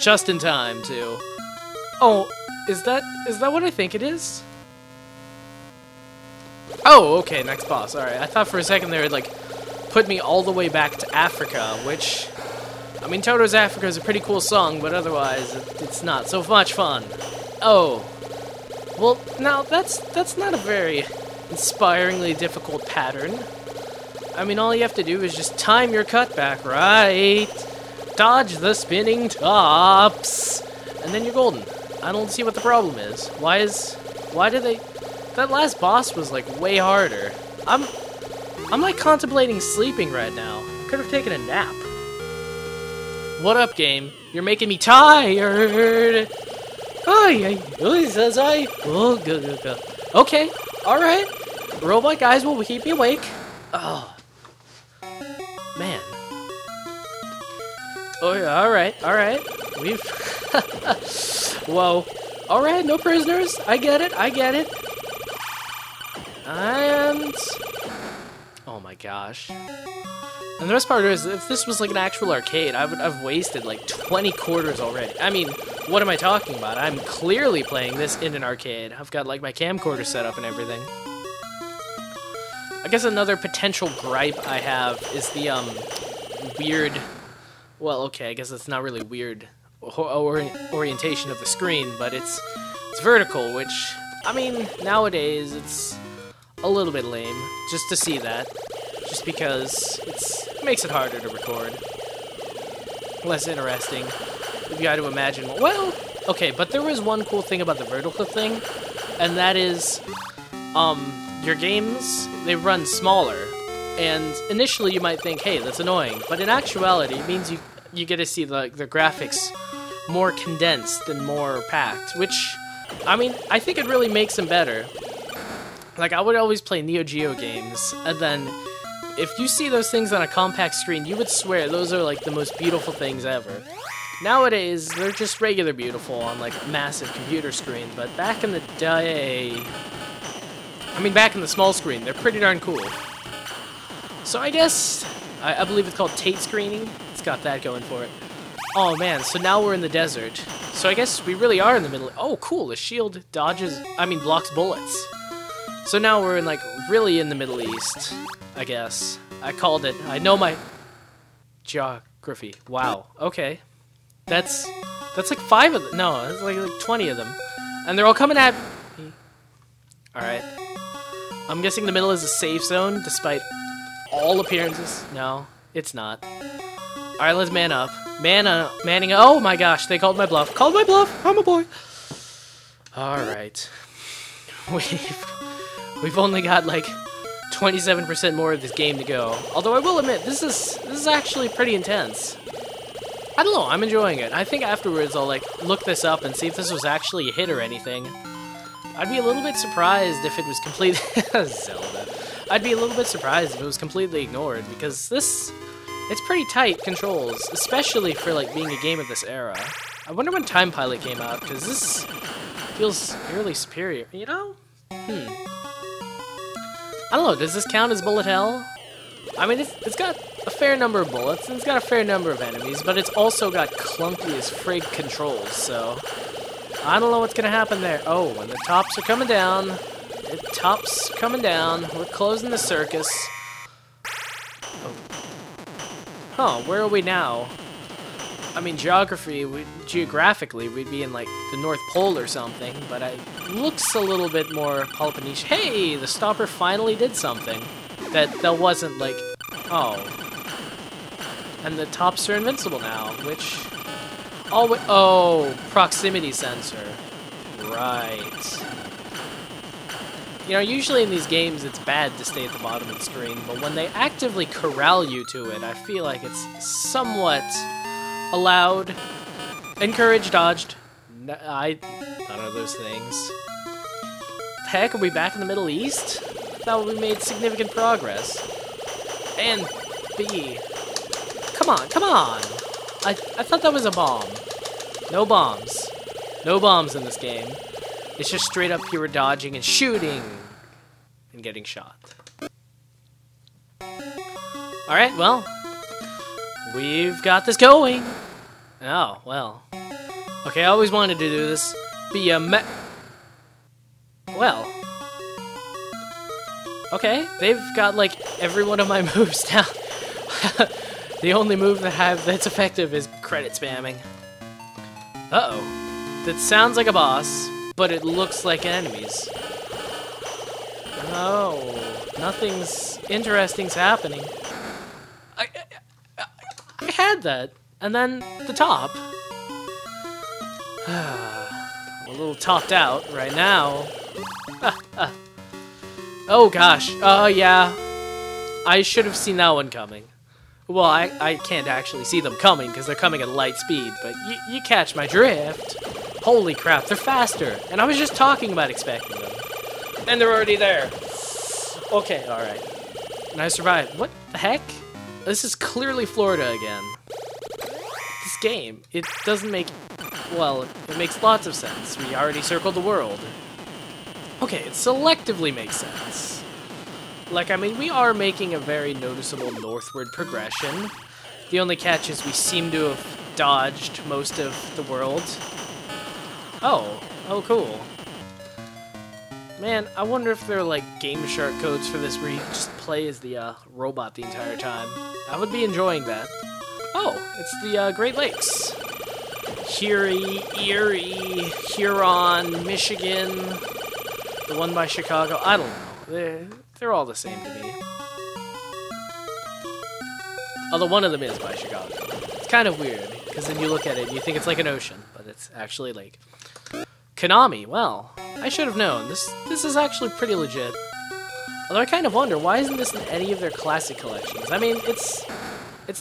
Just in time, too. Oh, is that what I think it is? Oh, okay, next boss. Alright, I thought for a second they would, like, put me all the way back to Africa, which... I mean, Toto's Africa is a pretty cool song, but otherwise, it's not so much fun. Oh. Well, now, that's not a very inspiringly difficult pattern. I mean, all you have to do is just time your cutback right, dodge the spinning tops, and then you're golden. I don't see what the problem is. Why did they... That last boss was, like, way harder. I'm like, contemplating sleeping right now. I could have taken a nap. What up, game? You're making me tired! Okay, alright. Robot guys will keep me awake. Oh. Man. Oh, yeah, alright. We've... Whoa. Alright, no prisoners. I get it. And... Oh my gosh. And the best part is, if this was like an actual arcade, I've wasted like 20 quarters already. I mean, what am I talking about? I'm clearly playing this in an arcade. I've got like my camcorder set up and everything. I guess another potential gripe I have is the weird... Well, okay, I guess it's not really weird orientation of the screen, but it's vertical, which, I mean, nowadays it's a little bit lame just to see that. Just because it makes it harder to record. Less interesting. You've got to imagine, well, okay, but there was one cool thing about the vertical thing, and that is, your games, they run smaller. And initially you might think, hey, that's annoying, but in actuality it means you get to see the graphics more condensed and more packed, which, I mean, I think it really makes them better. Like, I would always play Neo Geo games, and then if you see those things on a compact screen, you would swear those are, like, the most beautiful things ever. Nowadays, they're just regular beautiful on, like, massive computer screen, but back in the day... I mean, back in the small screen, they're pretty darn cool. So I guess, I believe it's called Tate screening. It's got that going for it. Oh, man, so now we're in the desert. So I guess we really are in the middle... Oh, cool, the shield blocks bullets. So now we're in, like, really in the Middle East, I guess. I called it. I know my geography. Wow. Okay. That's like 5 of them. No, it's like 20 of them. And they're all coming at me. Alright. I'm guessing the middle is a safe zone, despite all appearances. No, it's not. Alright, let's man up. Manning up. Oh my gosh, they called my bluff. Called my bluff! I'm a boy! Alright. We've only got, like, 27% more of this game to go. Although I will admit, this is actually pretty intense. I don't know, I'm enjoying it. I think afterwards I'll, like, look this up and see if this was actually a hit or anything. I'd be a little bit surprised if it was completely... Zelda. I'd be a little bit surprised if it was completely ignored, because it's pretty tight controls, especially for, like, being a game of this era. I wonder when Time Pilot came out, because this feels fairly superior, you know? I don't know, does this count as bullet hell? I mean, it's got a fair number of bullets, and it's got a fair number of enemies, but it's also got clunky as frig controls, so... I don't know what's gonna happen there. Oh, and the tops are coming down. The tops coming down. We're closing the circus. Oh. Huh, where are we now? I mean, geographically, we'd be in, like, the North Pole or something, but it looks a little bit more Peloponnesian. Hey, the stopper finally did something. That wasn't, like, oh. And the tops are invincible now, which... Oh, proximity sensor. Right. You know, usually in these games it's bad to stay at the bottom of the screen, but when they actively corral you to it, I feel like it's somewhat allowed, encouraged, dodged. None of those things. Heck, are we back in the Middle East? I thought we made significant progress. And B. Come on! I thought that was a bomb. No bombs. No bombs in this game. It's just straight up pure dodging and shooting and getting shot. Alright, well, we've got this going. Oh, well. Okay, I always wanted to do this. Be a Well. Okay, they've got, like, every one of my moves down. The only move that I have that's effective is credit spamming. Uh-oh. That sounds like a boss, but it looks like enemies. Oh, nothing's interesting's happening. I had that, and then the top. I'm a little topped out right now. Oh gosh, yeah. I should have seen that one coming. Well, I can't actually see them coming because they're coming at light speed, but you catch my drift. Holy crap, they're faster, and I was just talking about expecting them. And they're already there. Okay, alright. And I survived. What the heck? This is clearly Florida again. This game, it doesn't make... Well, it makes lots of sense. We already circled the world. Okay, it selectively makes sense. Like, I mean, we are making a very noticeable northward progression. The only catch is we seem to have dodged most of the world. Oh, cool. Man, I wonder if there are, like, Game Shark codes for this where you just play as the robot the entire time. I would be enjoying that. Oh, it's the Great Lakes. Erie, Huron, Michigan, the one by Chicago. I don't know. They're all the same to me. Although one of them is by Chicago. It's kind of weird, because then you look at it and you think it's like an ocean, but it's actually like... Konami, well, I should have known. This is actually pretty legit. Although I kind of wonder, why isn't this in any of their classic collections? I mean, it's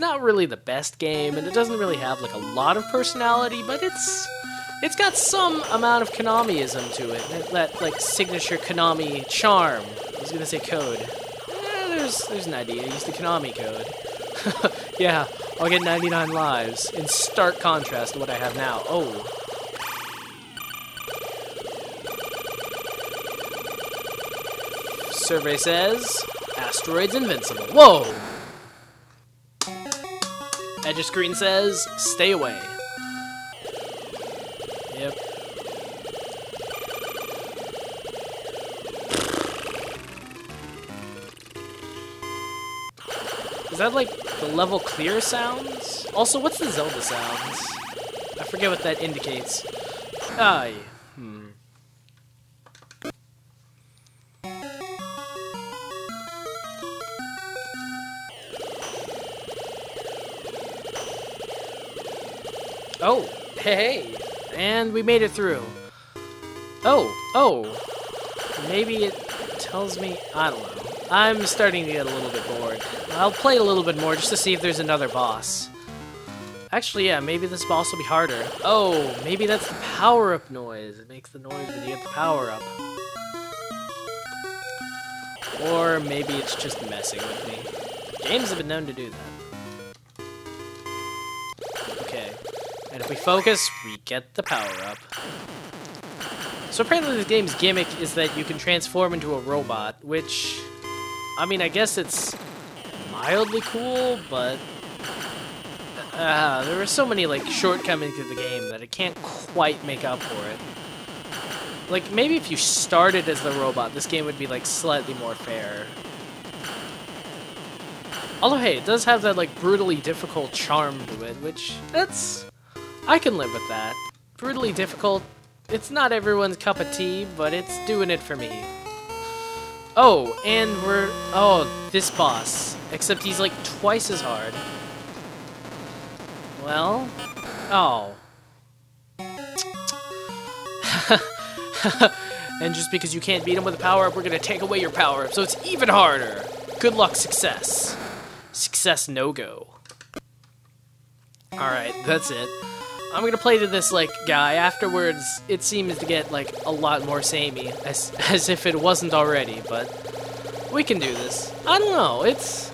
not really the best game, and it doesn't really have like a lot of personality, but it's got some amount of Konamiism to it. That like signature Konami charm. I was gonna say code. There's an idea. Use the Konami code. Yeah, I'll get 99 lives, in stark contrast to what I have now. Oh. Survey says, asteroid's invincible. Whoa! Edge of screen says, stay away. Yep. Is that like the level clear sounds? Also, what's the Zelda sounds? I forget what that indicates. Oh, hey, and we made it through. Oh, maybe it tells me, I don't know. I'm starting to get a little bit bored. I'll play a little bit more just to see if there's another boss. Actually, yeah, maybe this boss will be harder. Oh, maybe that's the power-up noise. It makes the noise when you get the power-up. Or maybe it's just messing with me. Games have been known to do that. Okay. And if we focus, we get the power-up. So apparently this game's gimmick is that you can transform into a robot, which... I mean, I guess it's mildly cool, but... there are so many, like, shortcomings to the game that it can't quite make up for it. Like, maybe if you started as the robot, this game would be, like, slightly more fair. Although, hey, it does have that, like, brutally difficult charm to it, which, that's... I can live with that. Brutally difficult, it's not everyone's cup of tea, but it's doing it for me. Oh, and we're... Oh, this boss. Except he's, like, twice as hard. Well... Oh. And just because you can't beat him with a power-up, we're gonna take away your power-up, so it's even harder! Good luck, success. Success no-go. Alright, that's it. I'm gonna play to this, like, guy. Afterwards, it seems to get, like, a lot more samey, as if it wasn't already, but we can do this. I don't know, it's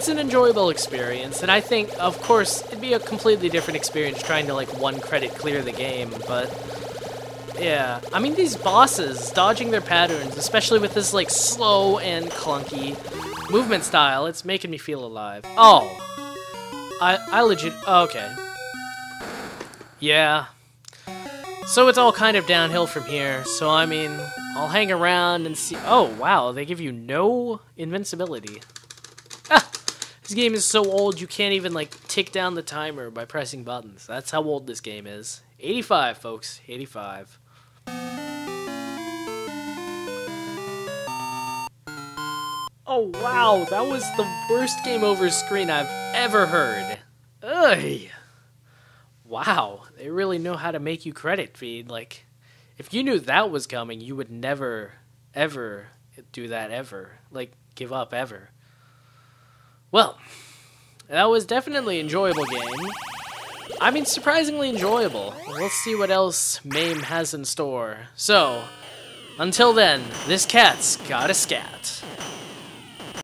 an enjoyable experience, and I think, of course, it'd be a completely different experience trying to, like, one credit clear the game, but yeah. I mean, these bosses, dodging their patterns, especially with this, like, slow and clunky movement style, it's making me feel alive. Oh. I legit... Okay. Yeah. So it's all kind of downhill from here, so I mean, I'll hang around and see... Oh, wow, they give you no invincibility. Ah! This game is so old you can't even, like, tick down the timer by pressing buttons. That's how old this game is. 85, folks. 85. Oh, wow, that was the worst game over screen I've ever heard. Ugh. Wow, they really know how to make you credit feed. Like, if you knew that was coming, you would never, ever do that ever. Like, give up ever. Well, that was definitely an enjoyable game. I mean, surprisingly enjoyable. We'll see what else MAME has in store. So, until then, this cat's got a scat.